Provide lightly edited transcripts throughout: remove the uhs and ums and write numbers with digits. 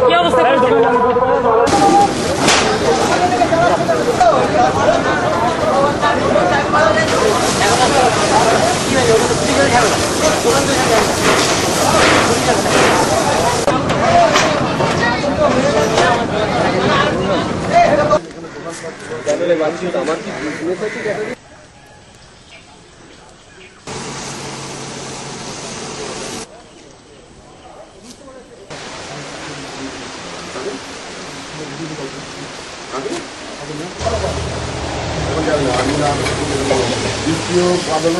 কি অবস্থা? আমার কি বিজনেস আছে? দ্বিতীয় পাদল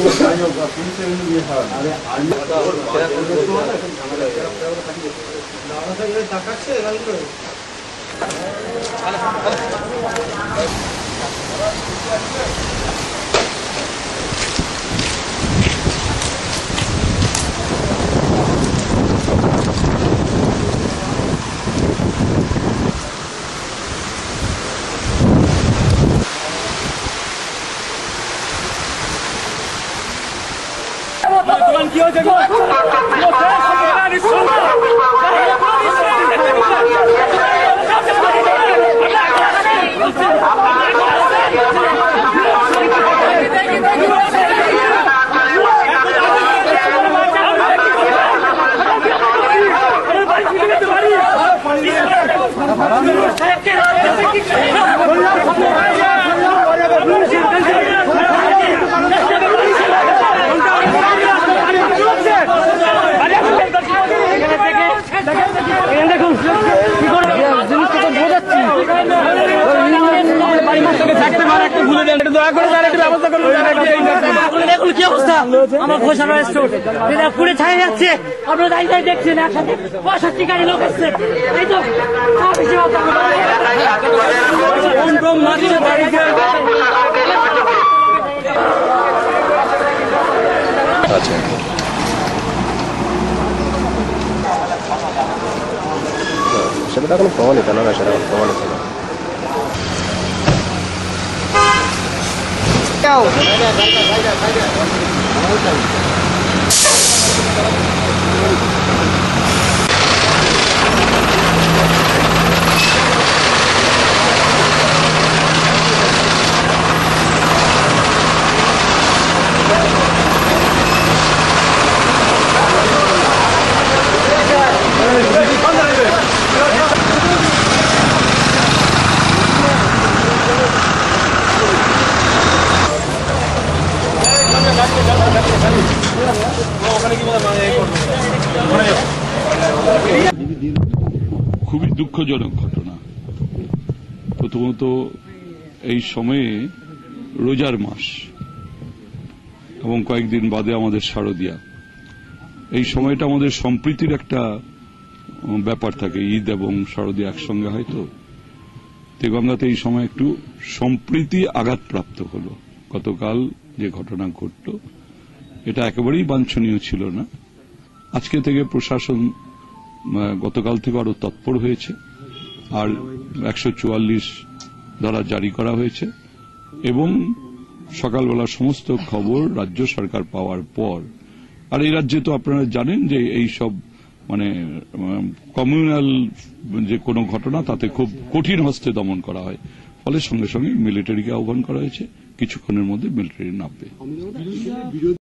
টাকাচ্ছে কি হয়েছে? দেখুন জিনিসটা তো বোঝাচ্ছি ভুলে দেন, দয়া করে ব্যবস্থা করুন। দেখুন কি অবস্থা, আমার ঘোষণা পুরে ছাড়িয়ে যাচ্ছে। আপনারা দায়িত্ব দেখছেন, একসাথে 65 গাড়ি লোক এসছে। এই তো সেটা কোনো প্রমাণ নিতে না, সেটা প্রমাণ নিতে না। খুবই দুঃখজনক ঘটনা। প্রথমত এই সময়ে রোজার মাস এবং কয়েকদিন বাদে আমাদের শারদীয়া, এই সময়টা আমাদের সম্প্রীতির একটা ব্যাপার থাকে। ঈদ এবং শারদীয়া একসঙ্গে হয়তো তেগঙ্গাতে এই সময় একটু সম্প্রীতি আঘাতপ্রাপ্ত হল। গতকাল যে ঘটনা ঘটল এটা একেবারেই বাঞ্ছনীয় ছিল না। আজকে থেকে প্রশাসন গতকাল থেকে আরো তৎপর হয়েছে, আর 144 ধারা জারি করা হয়েছে এবং সকালবেলা সমস্ত খবর রাজ্য সরকার পাওয়ার পর, আর এই রাজ্যে তো আপনারা জানেন যে এই সব কমিউনাল যে কোনো ঘটনা তাতে খুব কঠিন হস্তে দমন করা হয়, ফলে সঙ্গে সঙ্গে মিলিটারিকে আহ্বান করা হয়েছে। কিছুক্ষণের মধ্যে মিলিটারি নামবে।